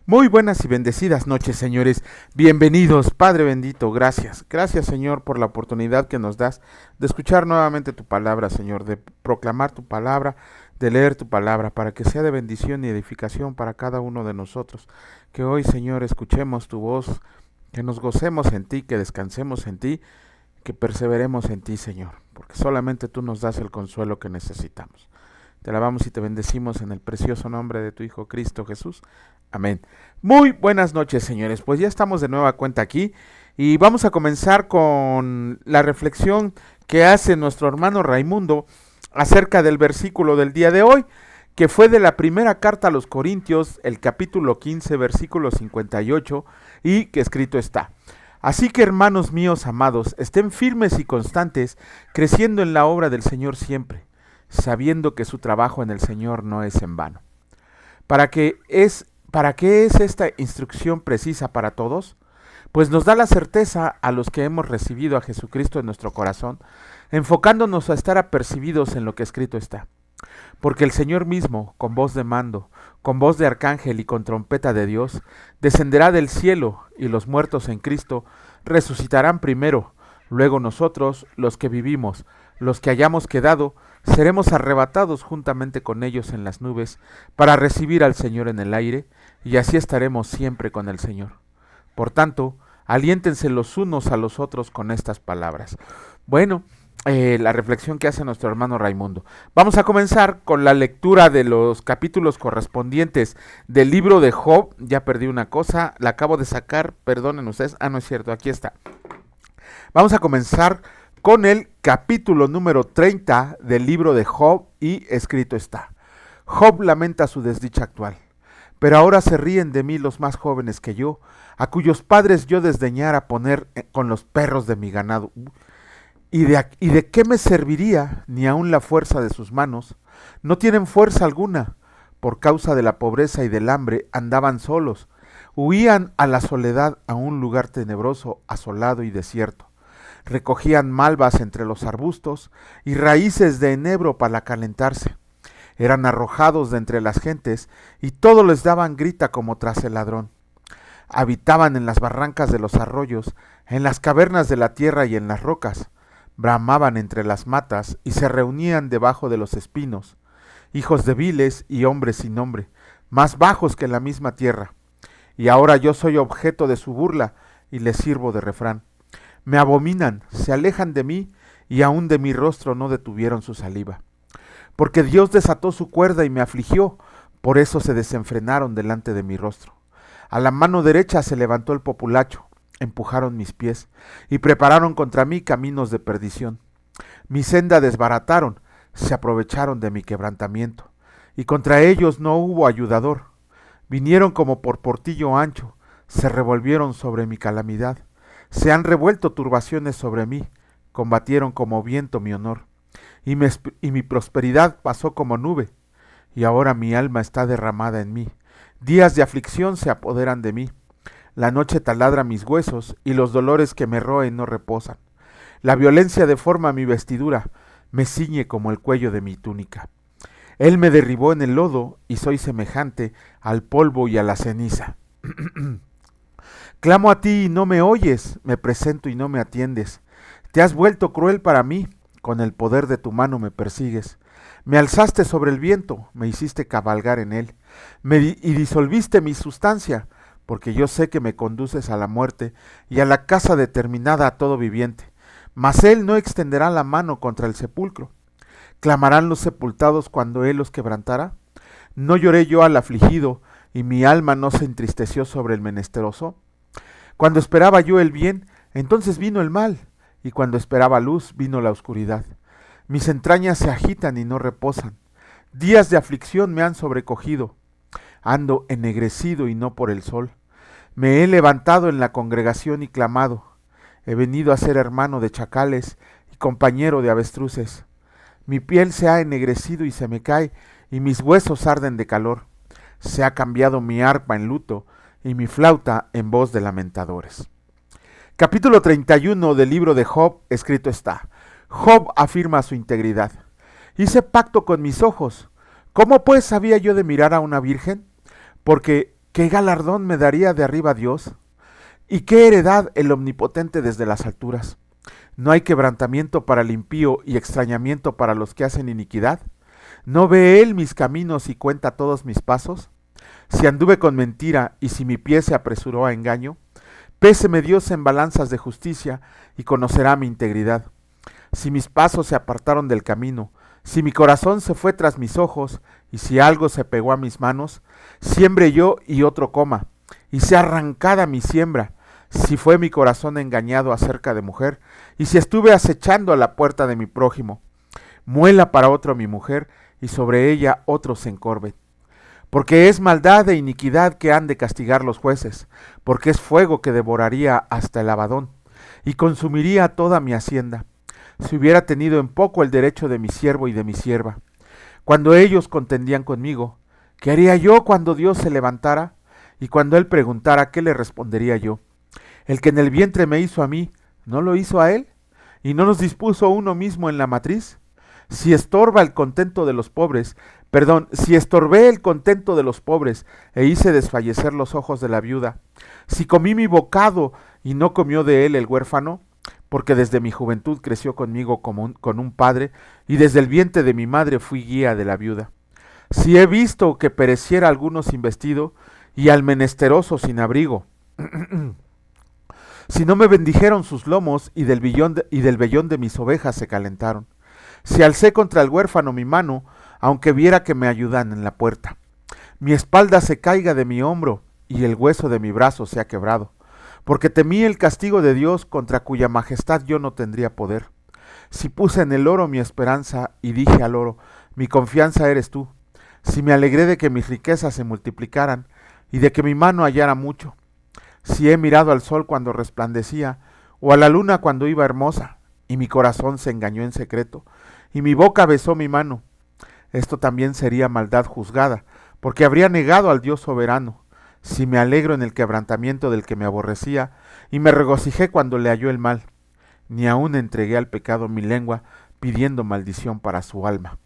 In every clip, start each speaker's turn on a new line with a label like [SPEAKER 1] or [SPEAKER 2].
[SPEAKER 1] Muy buenas y bendecidas noches, señores. Bienvenidos, Padre bendito, gracias. Gracias, Señor, por la oportunidad que nos das de escuchar nuevamente tu palabra, Señor, de proclamar tu palabra, de leer tu palabra, para que sea de bendición y edificación para cada uno de nosotros. Que hoy, Señor, escuchemos tu voz, que nos gocemos en ti, que descansemos en ti, que perseveremos en ti, Señor, porque solamente tú nos das el consuelo que necesitamos. Te alabamos y te bendecimos en el precioso nombre de tu Hijo Cristo Jesús. Amén. Muy buenas noches, señores. Pues ya estamos de nueva cuenta aquí y vamos a comenzar con la reflexión que hace nuestro hermano Raimundo acerca del versículo del día de hoy, que fue de la primera carta a los Corintios, el capítulo 15, versículo 58, y que escrito está: Así que, hermanos míos amados, estén firmes y constantes, creciendo en la obra del Señor siempre, sabiendo que su trabajo en el Señor no es en vano. ¿Para qué es esta instrucción precisa para todos? Pues nos da la certeza a los que hemos recibido a Jesucristo en nuestro corazón, enfocándonos a estar apercibidos en lo que escrito está. Porque el Señor mismo, con voz de mando, con voz de arcángel y con trompeta de Dios, descenderá del cielo, y los muertos en Cristo resucitarán primero. Luego nosotros, los que vivimos, los que hayamos quedado, seremos arrebatados juntamente con ellos en las nubes para recibir al Señor en el aire, y así estaremos siempre con el Señor. Por tanto, aliéntense los unos a los otros con estas palabras. Bueno, la reflexión que hace nuestro hermano Raimundo. Vamos a comenzar con la lectura de los capítulos correspondientes del libro de Job. Ya perdí una cosa, la acabo de sacar, perdonen ustedes. No es cierto, aquí está. Vamos a comenzar con el capítulo número 30 del libro de Job, y escrito está: Job lamenta su desdicha actual, pero ahora se ríen de mí los más jóvenes que yo, a cuyos padres yo desdeñara poner con los perros de mi ganado. ¿Y de qué me serviría ni aun la fuerza de sus manos? No tienen fuerza alguna. Por causa de la pobreza y del hambre andaban solos, huían a la soledad, a un lugar tenebroso, asolado y desierto. Recogían malvas entre los arbustos y raíces de enebro para calentarse. Eran arrojados de entre las gentes y todo les daban grita como tras el ladrón. Habitaban en las barrancas de los arroyos, en las cavernas de la tierra y en las rocas. Bramaban entre las matas y se reunían debajo de los espinos. Hijos de viles y hombres sin nombre, más bajos que la misma tierra. Y ahora yo soy objeto de su burla y les sirvo de refrán. Me abominan, se alejan de mí, y aun de mi rostro no detuvieron su saliva. Porque Dios desató su cuerda y me afligió, por eso se desenfrenaron delante de mi rostro. A la mano derecha se levantó el populacho, empujaron mis pies, y prepararon contra mí caminos de perdición. Mi senda desbarataron, se aprovecharon de mi quebrantamiento, y contra ellos no hubo ayudador. Vinieron como por portillo ancho, se revolvieron sobre mi calamidad. Se han revuelto turbaciones sobre mí, combatieron como viento mi honor, y mi prosperidad pasó como nube, y ahora mi alma está derramada en mí. Días de aflicción se apoderan de mí. La noche taladra mis huesos, y los dolores que me roen no reposan. La violencia deforma mi vestidura, me ciñe como el cuello de mi túnica. Él me derribó en el lodo, y soy semejante al polvo y a la ceniza. Clamo a ti y no me oyes, me presento y no me atiendes. Te has vuelto cruel para mí, con el poder de tu mano me persigues. Me alzaste sobre el viento, me hiciste cabalgar en él, y disolviste mi sustancia, porque yo sé que me conduces a la muerte y a la casa determinada a todo viviente. Mas él no extenderá la mano contra el sepulcro. ¿Clamarán los sepultados cuando él los quebrantara? ¿No lloré yo al afligido, y mi alma no se entristeció sobre el menesteroso? Cuando esperaba yo el bien, entonces vino el mal, y cuando esperaba luz, vino la oscuridad. Mis entrañas se agitan y no reposan. Días de aflicción me han sobrecogido. Ando ennegrecido y no por el sol. Me he levantado en la congregación y clamado. He venido a ser hermano de chacales y compañero de avestruces. Mi piel se ha ennegrecido y se me cae, y mis huesos arden de calor. Se ha cambiado mi arpa en luto, y mi flauta en voz de lamentadores. Capítulo 31 del libro de Job, escrito está: Job afirma su integridad. Hice pacto con mis ojos. ¿Cómo pues había yo de mirar a una virgen? Porque ¿Qué galardón me daría de arriba Dios? ¿Y qué heredad el Omnipotente desde las alturas? ¿No hay quebrantamiento para el impío y extrañamiento para los que hacen iniquidad? ¿No ve Él mis caminos y cuenta todos mis pasos? Si anduve con mentira y si mi pie se apresuró a engaño, péseme Dios en balanzas de justicia y conocerá mi integridad. Si mis pasos se apartaron del camino, si mi corazón se fue tras mis ojos, y si algo se pegó a mis manos, siembre yo y otro coma, y sea arrancada mi siembra, si fue mi corazón engañado acerca de mujer, y si estuve acechando a la puerta de mi prójimo, muela para otro mi mujer, y sobre ella otro se encorve. Porque es maldad e iniquidad que han de castigar los jueces, porque es fuego que devoraría hasta el abadón, y consumiría toda mi hacienda, si hubiera tenido en poco el derecho de mi siervo y de mi sierva. Cuando ellos contendían conmigo, ¿qué haría yo cuando Dios se levantara? Y cuando Él preguntara, ¿qué le respondería yo? El que en el vientre me hizo a mí, ¿no lo hizo a Él? ¿Y no nos dispuso uno mismo en la matriz? Si estorba el contento de los pobres, si estorbé el contento de los pobres e hice desfallecer los ojos de la viuda, si comí mi bocado y no comió de él el huérfano, porque desde mi juventud creció conmigo con un padre, y desde el vientre de mi madre fui guía de la viuda. Si he visto que pereciera alguno sin vestido, y al menesteroso sin abrigo, si no me bendijeron sus lomos, y del vellón de mis ovejas se calentaron. Si alcé contra el huérfano mi mano, aunque viera que me ayudan en la puerta. Mi espalda se caiga de mi hombro, y el hueso de mi brazo se ha quebrado. Porque temí el castigo de Dios, contra cuya majestad yo no tendría poder. Si puse en el oro mi esperanza, y dije al oro, mi confianza eres tú. Si me alegré de que mis riquezas se multiplicaran, y de que mi mano hallara mucho. Si he mirado al sol cuando resplandecía, o a la luna cuando iba hermosa, y mi corazón se engañó en secreto, y mi boca besó mi mano. Esto también sería maldad juzgada, porque habría negado al Dios soberano. Si me alegro en el quebrantamiento del que me aborrecía, y me regocijé cuando le halló el mal, ni aun entregué al pecado mi lengua, pidiendo maldición para su alma.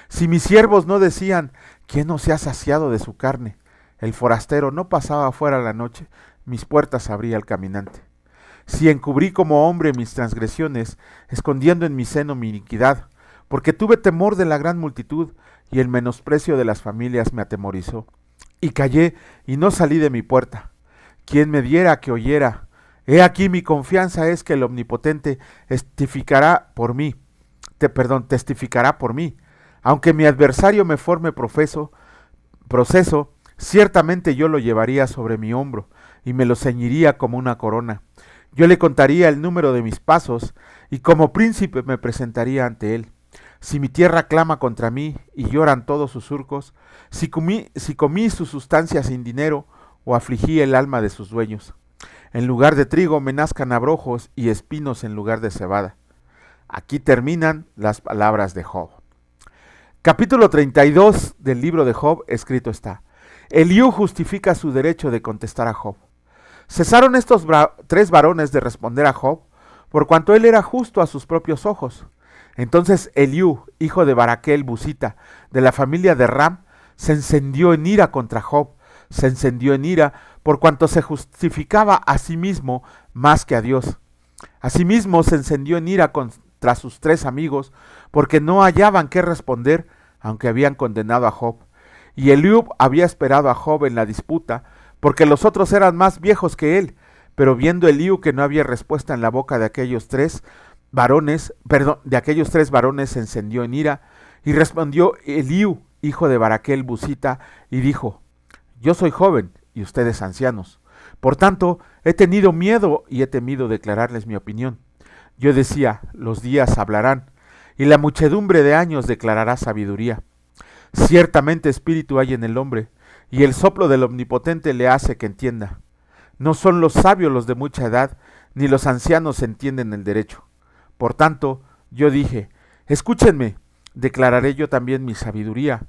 [SPEAKER 1] Si mis siervos no decían, ¿quién no se ha saciado de su carne? El forastero no pasaba fuera la noche, mis puertas abría el caminante. Si encubrí como hombre mis transgresiones, escondiendo en mi seno mi iniquidad, porque tuve temor de la gran multitud, y el menosprecio de las familias me atemorizó. Y callé, y no salí de mi puerta. ¿Quién me diera que oyera? He aquí mi confianza es que el Omnipotente testificará por mí. Testificará por mí. Aunque mi adversario me forme proceso, ciertamente yo lo llevaría sobre mi hombro, y me lo ceñiría como una corona. Yo le contaría el número de mis pasos, y como príncipe me presentaría ante él. Si mi tierra clama contra mí, y lloran todos sus surcos, si comí su sustancia sin dinero, o afligí el alma de sus dueños. En lugar de trigo me nazcan abrojos, y espinos en lugar de cebada. Aquí terminan las palabras de Job. Capítulo 32 del libro de Job, escrito está: Eliú justifica su derecho de contestar a Job. Cesaron estos tres varones de responder a Job, por cuanto él era justo a sus propios ojos. Entonces Eliú, hijo de Baraquel Busita, de la familia de Ram, se encendió en ira contra Job. Se encendió en ira por cuanto se justificaba a sí mismo más que a Dios. Asimismo se encendió en ira contra sus tres amigos, porque no hallaban qué responder, aunque habían condenado a Job. Y Eliú había esperado a Job en la disputa, porque los otros eran más viejos que él. Pero viendo Eliú que no había respuesta en la boca de aquellos tres varones, se encendió en ira, y respondió Eliú, hijo de Baraquel Busita, y dijo: Yo soy joven, y ustedes ancianos. Por tanto, he tenido miedo y he temido declararles mi opinión. Yo decía, los días hablarán, y la muchedumbre de años declarará sabiduría. Ciertamente espíritu hay en el hombre, y el soplo del Omnipotente le hace que entienda. No son los sabios los de mucha edad, ni los ancianos entienden el derecho. Por tanto, yo dije, escúchenme, declararé yo también mi sabiduría.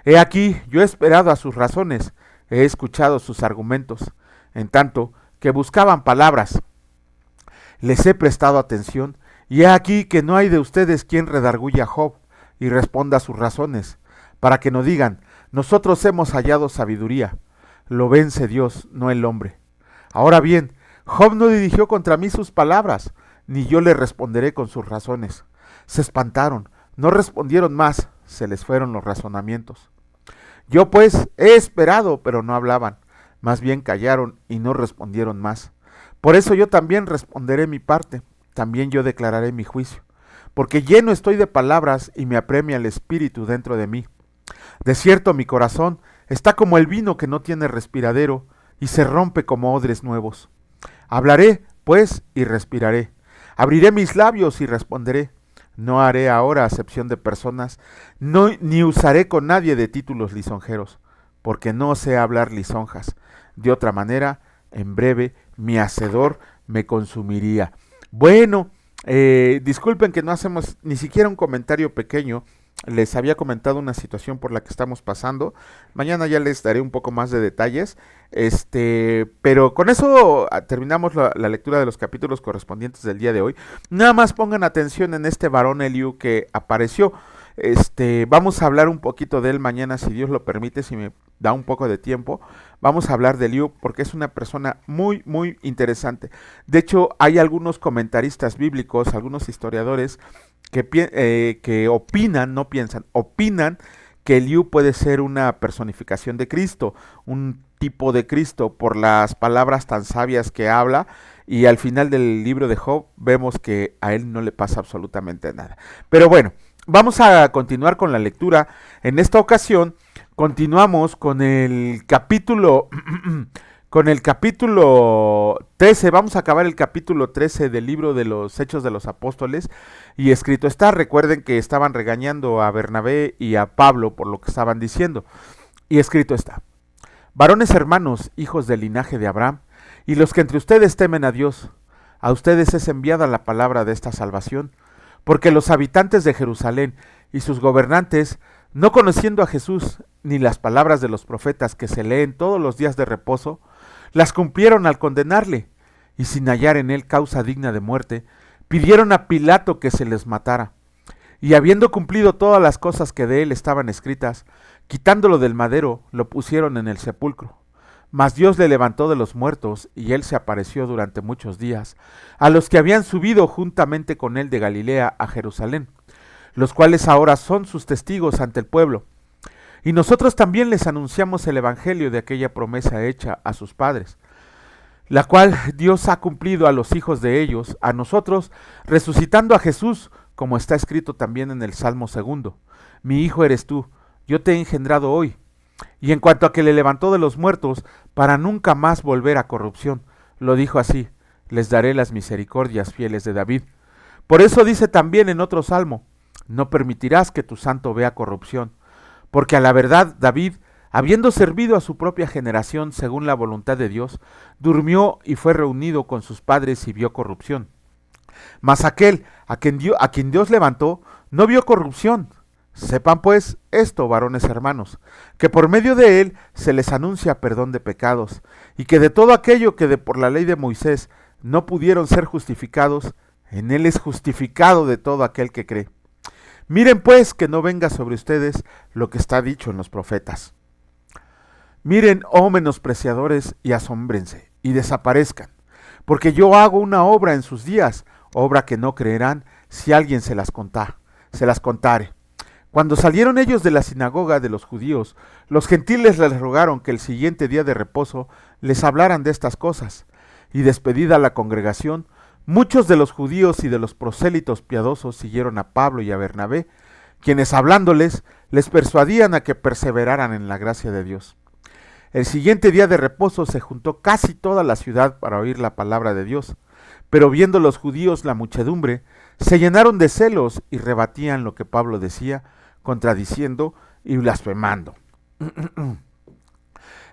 [SPEAKER 1] He aquí, yo he esperado a sus razones, he escuchado sus argumentos, en tanto que buscaban palabras. Les he prestado atención, y he aquí que no hay de ustedes quien redarguya a Job y responda a sus razones, para que no digan, nosotros hemos hallado sabiduría. lo vence Dios, no el hombre. Ahora bien, Job no dirigió contra mí sus palabras, ni yo le responderé con sus razones. Se espantaron, no respondieron más, se les fueron los razonamientos. Yo pues he esperado, pero no hablaban, más bien callaron y no respondieron más. Por eso yo también responderé mi parte, también yo declararé mi juicio, porque lleno estoy de palabras y me apremia el espíritu dentro de mí. De cierto mi corazón está como el vino que no tiene respiradero y se rompe como odres nuevos. Hablaré, pues, y respiraré. Abriré mis labios y responderé. No haré ahora acepción de personas, ni usaré con nadie de títulos lisonjeros, porque no sé hablar lisonjas. De otra manera, en breve, mi hacedor me consumiría. Bueno, disculpen que no hacemos ni siquiera un comentario pequeño. Les había comentado una situación por la que estamos pasando. Mañana ya les daré un poco más de detalles. Pero con eso terminamos la lectura de los capítulos correspondientes del día de hoy. Nada más pongan atención en este varón Eliú que apareció. Vamos a hablar un poquito de él mañana, si Dios lo permite, si me da un poco de tiempo. Vamos a hablar de Eliú porque es una persona muy, muy interesante. De hecho, hay algunos comentaristas bíblicos, algunos historiadores que opinan, no piensan, opinan que Eliú puede ser una personificación de Cristo, un tipo de Cristo, por las palabras tan sabias que habla, y al final del libro de Job vemos que a él no le pasa absolutamente nada. Pero bueno, vamos a continuar con la lectura. En esta ocasión continuamos con el capítulo con el capítulo 13, vamos a acabar el capítulo 13 del libro de los Hechos de los Apóstoles, y escrito está. Recuerden que estaban regañando a Bernabé y a Pablo por lo que estaban diciendo, y escrito está: varones hermanos, hijos del linaje de Abraham, y los que entre ustedes temen a Dios, a ustedes es enviada la palabra de esta salvación, porque los habitantes de Jerusalén y sus gobernantes, no conociendo a Jesús, ni las palabras de los profetas que se leen todos los días de reposo, las cumplieron al condenarle, y sin hallar en él causa digna de muerte, pidieron a Pilato que se les matara. Y habiendo cumplido todas las cosas que de él estaban escritas, quitándolo del madero, lo pusieron en el sepulcro. Mas Dios le levantó de los muertos, y él se apareció durante muchos días a los que habían subido juntamente con él de Galilea a Jerusalén, los cuales ahora son sus testigos ante el pueblo. Y nosotros también les anunciamos el evangelio de aquella promesa hecha a sus padres, la cual Dios ha cumplido a los hijos de ellos, a nosotros, resucitando a Jesús, como está escrito también en el Salmo 2. Mi hijo eres tú, yo te he engendrado hoy. Y en cuanto a que le levantó de los muertos, para nunca más volver a corrupción, lo dijo así: les daré las misericordias fieles de David. Por eso dice también en otro salmo: no permitirás que tu santo vea corrupción. Porque a la verdad David, habiendo servido a su propia generación según la voluntad de Dios, durmió y fue reunido con sus padres y vio corrupción. Mas aquel a quien Dios levantó no vio corrupción. Sepan pues esto, varones hermanos, que por medio de él se les anuncia perdón de pecados, y que de todo aquello que por la ley de Moisés no pudieron ser justificados, en él es justificado de todo aquel que cree. Miren pues que no venga sobre ustedes lo que está dicho en los profetas. Miren, oh menospreciadores, y asómbrense, y desaparezcan, porque yo hago una obra en sus días, obra que no creerán si alguien se las contare. Cuando salieron ellos de la sinagoga de los judíos, los gentiles les rogaron que el siguiente día de reposo les hablaran de estas cosas, y despedida la congregación, muchos de los judíos y de los prosélitos piadosos siguieron a Pablo y a Bernabé, quienes hablándoles les persuadían a que perseveraran en la gracia de Dios. El siguiente día de reposo se juntó casi toda la ciudad para oír la palabra de Dios, pero viendo los judíos la muchedumbre, se llenaron de celos y rebatían lo que Pablo decía, contradiciendo y blasfemando.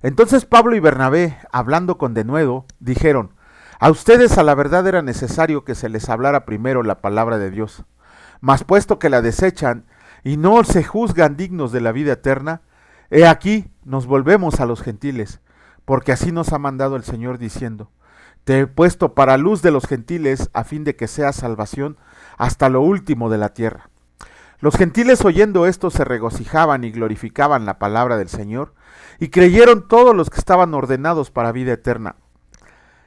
[SPEAKER 1] Entonces Pablo y Bernabé, hablando con denuedo, dijeron: a ustedes a la verdad era necesario que se les hablara primero la palabra de Dios, mas puesto que la desechan y no se juzgan dignos de la vida eterna, he aquí nos volvemos a los gentiles, porque así nos ha mandado el Señor diciendo: te he puesto para luz de los gentiles a fin de que seas salvación hasta lo último de la tierra. Los gentiles oyendo esto se regocijaban y glorificaban la palabra del Señor, y creyeron todos los que estaban ordenados para vida eterna.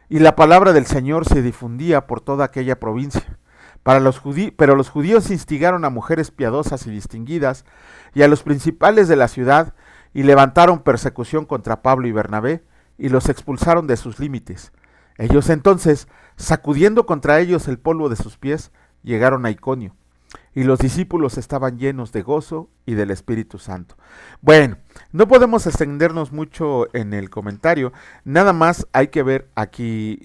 [SPEAKER 1] Y la palabra del Señor se difundía por toda aquella provincia. Pero los judíos instigaron a mujeres piadosas y distinguidas y a los principales de la ciudad, y levantaron persecución contra Pablo y Bernabé, y los expulsaron de sus límites. Ellos entonces, sacudiendo contra ellos el polvo de sus pies, llegaron a Iconio, y los discípulos estaban llenos de gozo y del Espíritu Santo. Bueno, no podemos extendernos mucho en el comentario, nada más hay que ver aquí,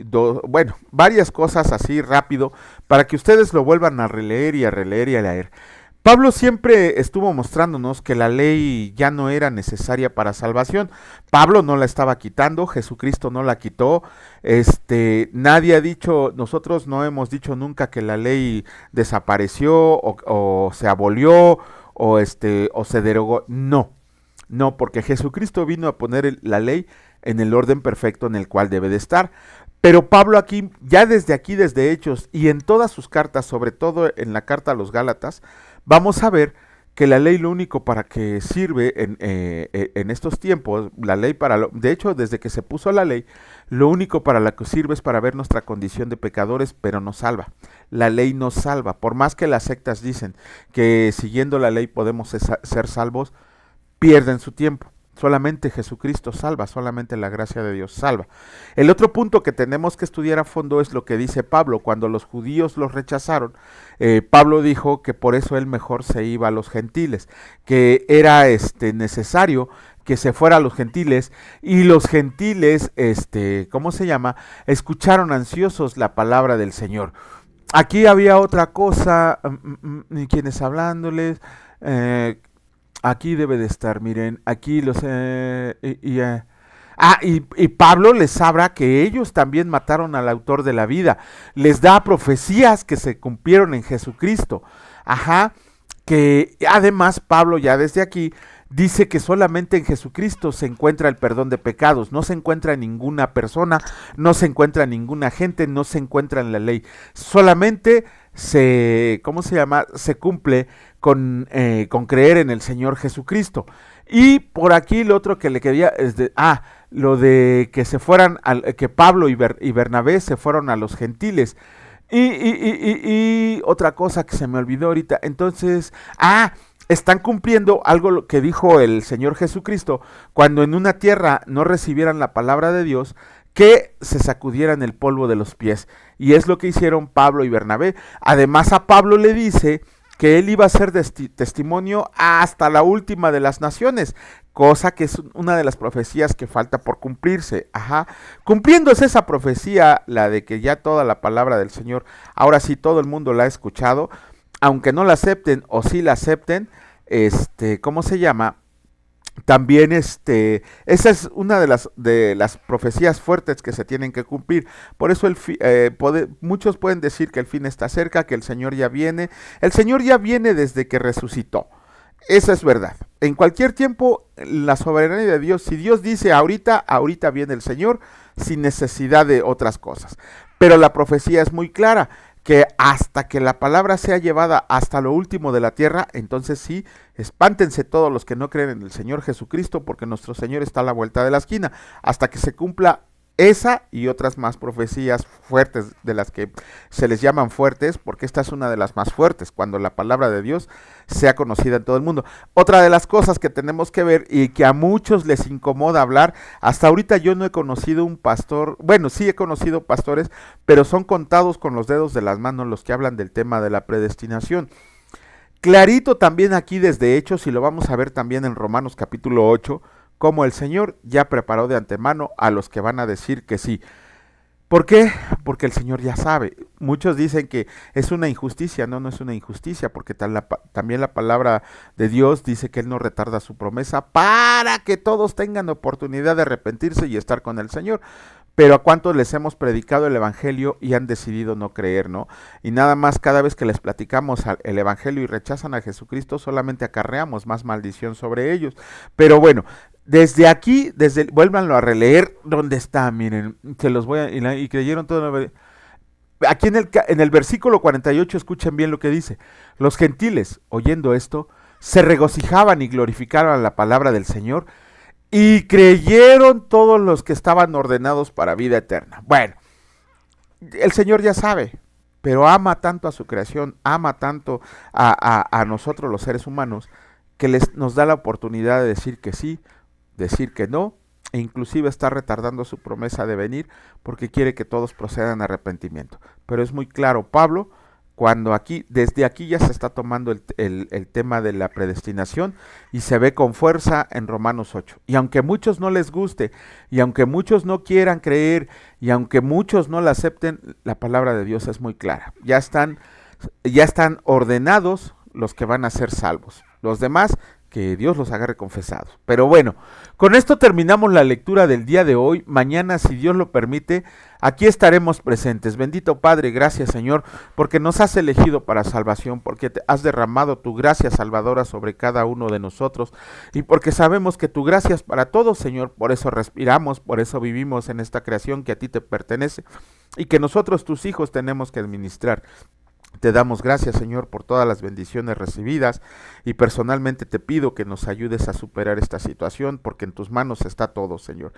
[SPEAKER 1] varias cosas así rápido, para que ustedes lo vuelvan a releer y a releer y a leer. Pablo siempre estuvo mostrándonos que la ley ya no era necesaria para salvación. Pablo no la estaba quitando, Jesucristo no la quitó. Nadie ha dicho, nosotros no hemos dicho nunca que la ley desapareció o se abolió o se derogó. No, porque Jesucristo vino a poner la ley en el orden perfecto en el cual debe de estar. Pero Pablo aquí, desde Hechos y en todas sus cartas, sobre todo en la carta a los Gálatas, vamos a ver que la ley lo único para que sirve en estos tiempos, la ley de hecho desde que se puso la ley, lo único para la que sirve es para ver nuestra condición de pecadores, pero no salva. La ley nos salva, por más que las sectas dicen que siguiendo la ley podemos ser salvos, pierden su tiempo. Solamente Jesucristo salva, solamente la gracia de Dios salva. El otro punto que tenemos que estudiar a fondo es lo que dice Pablo. Cuando los judíos los rechazaron, Pablo dijo que por eso él mejor se iba a los gentiles, que era necesario que se fuera a los gentiles, y los gentiles, escucharon ansiosos la palabra del Señor. Aquí había otra cosa, quienes hablándoles, aquí debe de estar, miren, aquí y Pablo les habla que ellos también mataron al autor de la vida, les da profecías que se cumplieron en Jesucristo, que además Pablo ya desde aquí dice que solamente en Jesucristo se encuentra el perdón de pecados, no se encuentra en ninguna persona, no se encuentra en ninguna gente, no se encuentra en la ley, solamente se cumple con creer en el Señor Jesucristo. Y por aquí lo otro que le quería es lo de que se fueran, que Pablo y Bernabé se fueron a los gentiles. Y otra cosa que se me olvidó ahorita, entonces, están cumpliendo algo que dijo el Señor Jesucristo, cuando en una tierra no recibieran la palabra de Dios, que se sacudieran el polvo de los pies. Y es lo que hicieron Pablo y Bernabé. Además a Pablo le dice que él iba a ser testimonio hasta la última de las naciones, cosa que es una de las profecías que falta por cumplirse. Cumpliéndose esa profecía, la de que ya toda la palabra del Señor, ahora sí todo el mundo la ha escuchado, aunque no la acepten o sí la acepten, también esa es una de las profecías fuertes que se tienen que cumplir. Por eso muchos pueden decir que el fin está cerca, que el Señor ya viene. El Señor ya viene desde que resucitó. Esa es verdad. En cualquier tiempo, la soberanía de Dios, si Dios dice ahorita viene el Señor, sin necesidad de otras cosas. Pero la profecía es muy clara, que hasta que la palabra sea llevada hasta lo último de la tierra, entonces sí, espántense todos los que no creen en el Señor Jesucristo, porque nuestro Señor está a la vuelta de la esquina, hasta que se cumpla esa y otras más profecías fuertes, de las que se les llaman fuertes, porque esta es una de las más fuertes, cuando la palabra de Dios sea conocida en todo el mundo. Otra de las cosas que tenemos que ver y que a muchos les incomoda hablar, hasta ahorita yo no he conocido un pastor, bueno, sí he conocido pastores, pero son contados con los dedos de las manos los que hablan del tema de la predestinación. Clarito también aquí desde Hechos, y lo vamos a ver también en Romanos capítulo 8, como el Señor ya preparó de antemano a los que van a decir que sí. ¿Por qué? Porque el Señor ya sabe. Muchos dicen que es una injusticia. No es una injusticia, porque también la palabra de Dios dice que Él no retarda su promesa para que todos tengan oportunidad de arrepentirse y estar con el Señor. Pero a cuántos les hemos predicado el Evangelio y han decidido no creer, ¿no? Y nada más, cada vez que les platicamos el Evangelio y rechazan a Jesucristo, solamente acarreamos más maldición sobre ellos. Pero bueno, desde aquí, vuélvanlo a releer, ¿dónde está? Miren, se los voy a, y creyeron todo. Aquí en el versículo 48, escuchen bien lo que dice. Los gentiles, oyendo esto, se regocijaban y glorificaban la palabra del Señor, y creyeron todos los que estaban ordenados para vida eterna. Bueno, el Señor ya sabe, pero ama tanto a su creación, ama tanto a nosotros los seres humanos, que nos da la oportunidad de decir que sí, decir que no, e inclusive está retardando su promesa de venir porque quiere que todos procedan a arrepentimiento. Pero es muy claro, Pablo, cuando desde aquí ya se está tomando el tema de la predestinación y se ve con fuerza en Romanos 8. Y aunque a muchos no les guste, y aunque muchos no quieran creer, y aunque muchos no la acepten, la palabra de Dios es muy clara. Ya están ordenados los que van a ser salvos. Los demás, que Dios los agarre confesados. Pero bueno, con esto terminamos la lectura del día de hoy. Mañana, si Dios lo permite, aquí estaremos presentes. Bendito Padre, gracias Señor, porque nos has elegido para salvación, porque has derramado tu gracia salvadora sobre cada uno de nosotros, y porque sabemos que tu gracia es para todos, Señor. Por eso respiramos, por eso vivimos en esta creación que a ti te pertenece, y que nosotros, tus hijos, tenemos que administrar. Te damos gracias, Señor, por todas las bendiciones recibidas, y personalmente te pido que nos ayudes a superar esta situación, porque en tus manos está todo, Señor.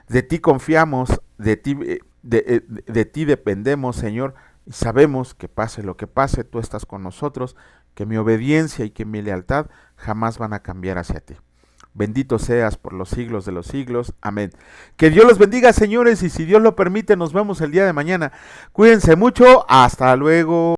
[SPEAKER 1] De ti confiamos, de ti dependemos, Señor, y sabemos que pase lo que pase, tú estás con nosotros, que mi obediencia y que mi lealtad jamás van a cambiar hacia ti. Bendito seas por los siglos de los siglos. Amén. Que Dios los bendiga, señores, y si Dios lo permite, nos vemos el día de mañana. Cuídense mucho. Hasta luego.